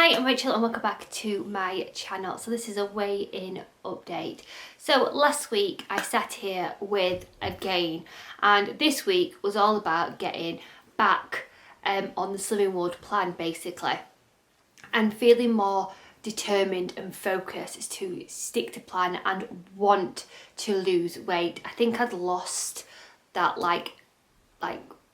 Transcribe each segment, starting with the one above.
Hi, I'm Rachel and welcome back to my channel. So this is a weigh-in update. So last week I sat here with a gain, and this week was all about getting back on the Slimming World plan basically, and feeling more determined and focused to stick to plan and want to lose weight. I think I'd lost that like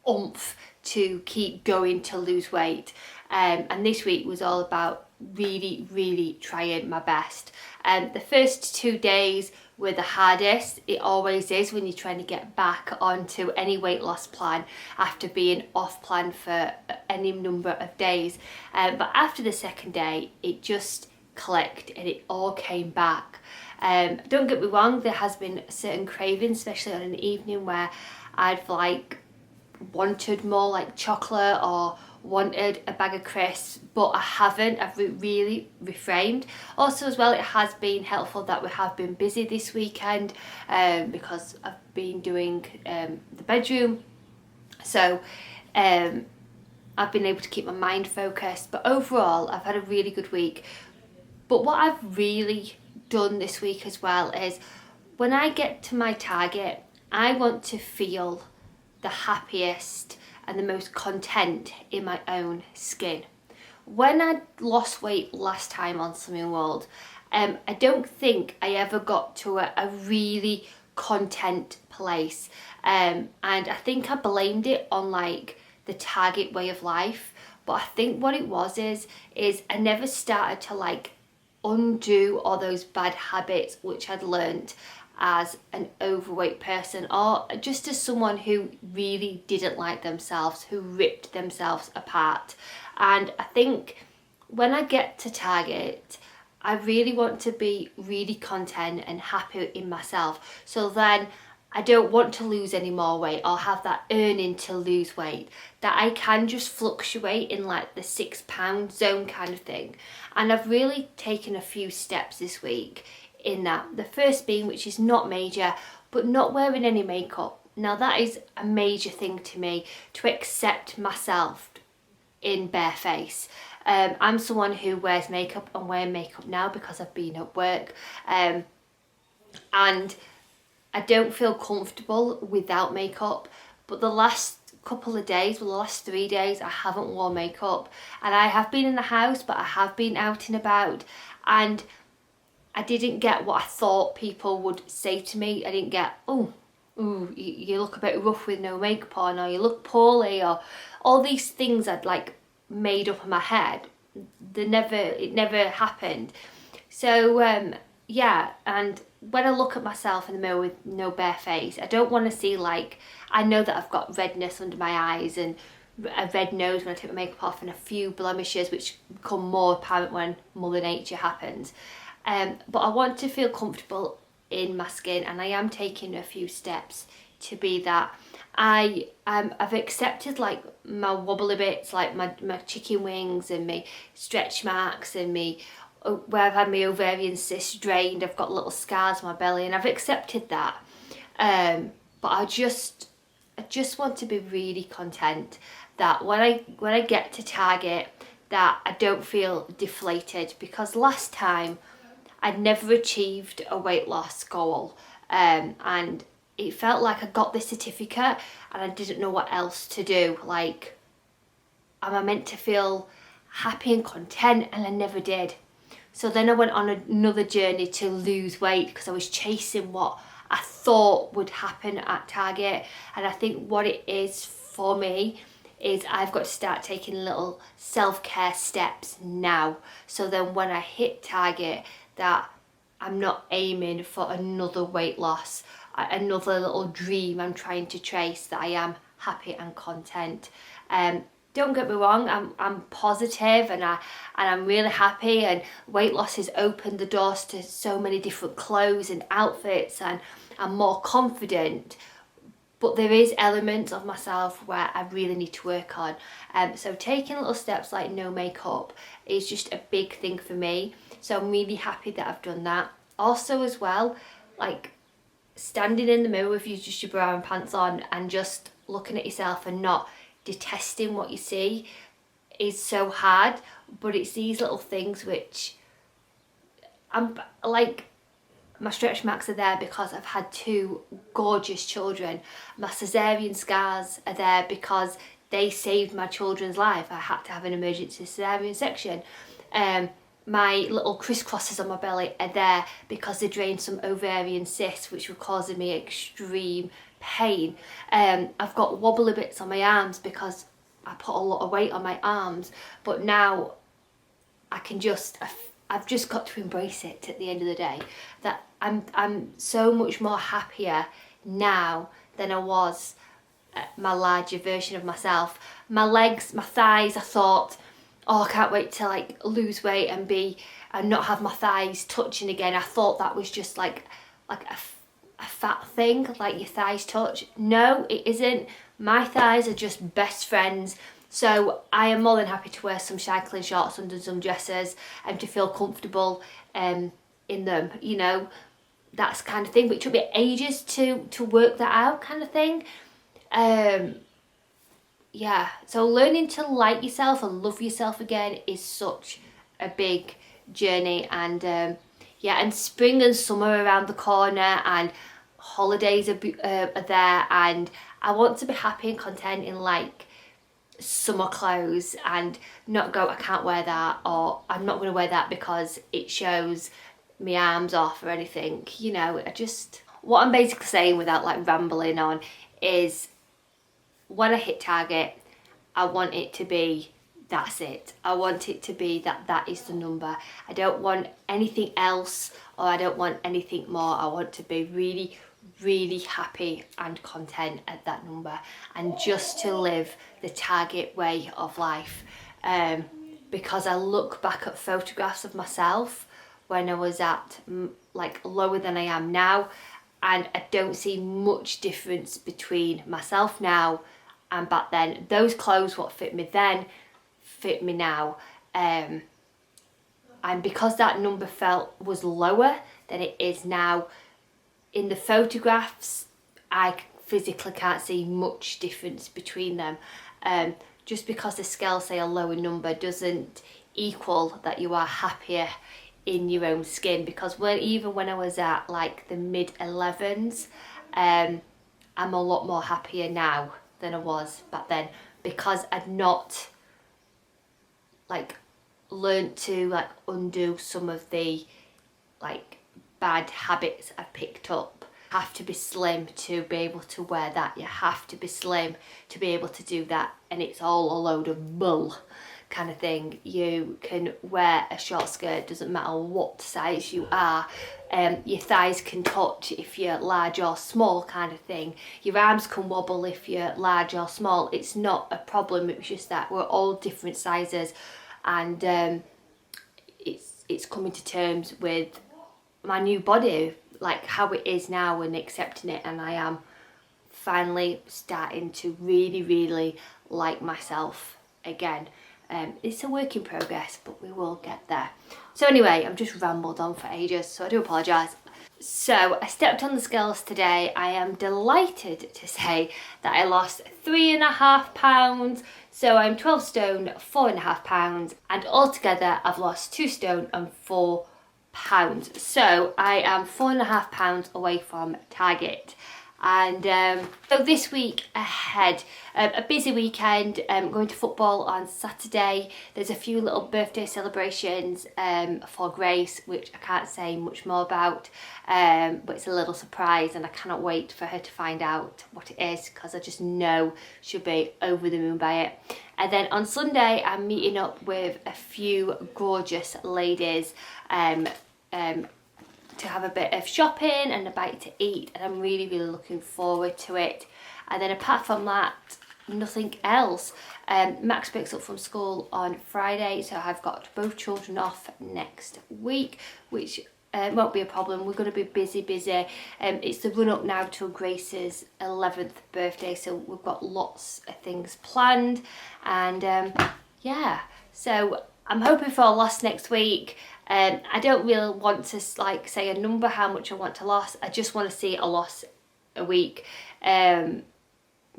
oomph to keep going to lose weight, and this week was all about really trying my best. The first 2 days were the hardest. It always is when you're trying to get back onto any weight loss plan after being off plan for any number of days, but after the second day it just clicked and it all came back. Don't get me wrong, there has been certain cravings, especially on an evening where I'd wanted more like chocolate or wanted a bag of crisps, but I haven't. I've really refrained. Also as well, it has been helpful that we have been busy this weekend because I've been doing the bedroom, so I've been able to keep my mind focused. But overall I've had a really good week. But what I've really done this week as well is when I get to my target, I want to feel the happiest and the most content in my own skin. When I lost weight last time on Slimming World, I don't think I ever got to a really content place, and I think I blamed it on like the target way of life. But I think what it was is I never started to like undo all those bad habits which I'd learnt as an overweight person, or just as someone who really didn't like themselves, who ripped themselves apart. And I think when I get to target, I really want to be really content and happy in myself, so then I don't want to lose any more weight or have that earning to lose weight, that I can just fluctuate in like the 6 pound zone kind of thing. And I've really taken a few steps this week in that. The first being, which is not major, but not wearing any makeup. Now that is a major thing to me, to accept myself in bare face. I'm someone who wears makeup and wear makeup now because I've been at work, and I don't feel comfortable without makeup. But the last couple of days, well, the last 3 days, I haven't worn makeup, and I have been in the house, but I have been out and about, and I didn't get what I thought people would say to me. I didn't get, you look a bit rough with no makeup on, or you look poorly, or all these things I'd like made up in my head. It never happened. So yeah, and when I look at myself in the mirror with no bare face, I don't want to see like, I know that I've got redness under my eyes and a red nose when I take my makeup off, and a few blemishes which become more apparent when Mother Nature happens. But I want to feel comfortable in my skin, and I am taking a few steps to be that. I've accepted like my wobbly bits, like my chicken wings and my stretch marks and me where I've had my ovarian cyst drained. I've got little scars on my belly, and I've accepted that. But I just want to be really content that when I get to target, that I don't feel deflated, because last time I'd never achieved a weight loss goal, and it felt like I got this certificate and I didn't know what else to do. Like, am I meant to feel happy and content? And I never did. So then I went on another journey to lose weight because I was chasing what I thought would happen at target. And I think what it is for me is I've got to start taking little self-care steps now, so then when I hit target, that I'm not aiming for another weight loss, another little dream I'm trying to chase, that I am happy and content. Don't get me wrong, I'm positive and I'm really happy, and weight loss has opened the doors to so many different clothes and outfits, and I'm more confident. But there is elements of myself where I really need to work on. So taking little steps like no makeup is just a big thing for me. So I'm really happy that I've done that. Also as well, like standing in the mirror with just your bra and pants on and just looking at yourself and not detesting what you see. is so hard, but it's these little things which I'm like, my stretch marks are there because I've had 2 gorgeous children. My cesarean scars are there because they saved my children's life. I had to have an emergency cesarean section. My little crisscrosses on my belly are there because they drained some ovarian cysts which were causing me extreme pain. I've got wobbly bits on my arms because I put a lot of weight on my arms, but now I've just got to embrace it at the end of the day, that I'm so much more happier now than I was at my larger version of myself. My legs, my thighs, I thought, oh, I can't wait to like lose weight and not have my thighs touching again. I thought that was just like a fat thing, like your thighs touch. No, it isn't. My thighs are just best friends. So I am more than happy to wear some cycling shorts under some dresses and to feel comfortable in them, you know, that's kind of thing. But it took me ages to work that out, kind of thing. Yeah, so learning to like yourself and love yourself again is such a big journey. And yeah, and spring and summer around the corner, and holidays are there, and I want to be happy and content in like summer clothes and not go, I can't wear that, or I'm not going to wear that because it shows my arms off or anything, you know. What I'm basically saying without like rambling on is, when I hit target, I want it to be, that's it. I want it to be that is the number. I don't want anything else, or I don't want anything more. I want to be really, really happy and content at that number, and just to live the target way of life. Because I look back at photographs of myself when I was at like lower than I am now, and I don't see much difference between myself now and back then. Those clothes what fit me then fit me now, and because that number was lower than it is now, in the photographs I physically can't see much difference between them. Just because the scales say a lower number doesn't equal that you are happier in your own skin, because even when I was at like the mid-11s, I'm a lot more happier now than I was back then, because I'd not like learned to like undo some of the like bad habits I picked up. You have to be slim to be able to wear that. You have to be slim to be able to do that, and it's all a load of bull kind of thing. You can wear a short skirt, doesn't matter what size you are. Your thighs can touch if you're large or small, kind of thing. Your arms can wobble if you're large or small. It's not a problem. It's just that we're all different sizes, and it's coming to terms with my new body, like how it is now, and accepting it. And I am finally starting to really, really like myself again. It's a work in progress, but we will get there. So anyway, I've just rambled on for ages, so I do apologise. So I stepped on the scales today. I am delighted to say that I lost 3.5 pounds. So I'm 12 stone, 4.5 pounds, and altogether I've lost 2 stone and 4 pounds. So I am 4.5 pounds away from target. And so this week ahead, a busy weekend, going to football on Saturday. There's a few little birthday celebrations for Grace, which I can't say much more about, but it's a little surprise, and I cannot wait for her to find out what it is, because I just know she'll be over the moon by it. And then on Sunday, I'm meeting up with a few gorgeous ladies to have a bit of shopping and a bite to eat, and I'm really, really looking forward to it. And then apart from that, nothing else. Max picks up from school on Friday, so I've got both children off next week, which won't be a problem. We're going to be busy. It's the run up now to Grace's 11th birthday, so we've got lots of things planned. And yeah, so I'm hoping for a loss next week. I don't really want to like say a number how much I want to lose. I just want to see a loss a week.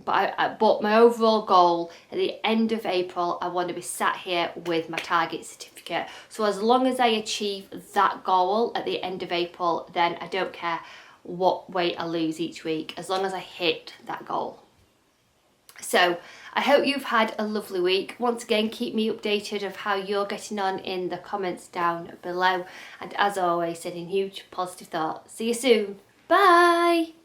But my overall goal at the end of April, I want to be sat here with my target certificate. So as long as I achieve that goal at the end of April, then I don't care what weight I lose each week, as long as I hit that goal. So I hope you've had a lovely week. Once again, keep me updated of how you're getting on in the comments down below. And as always, sending huge positive thoughts. See you soon. Bye.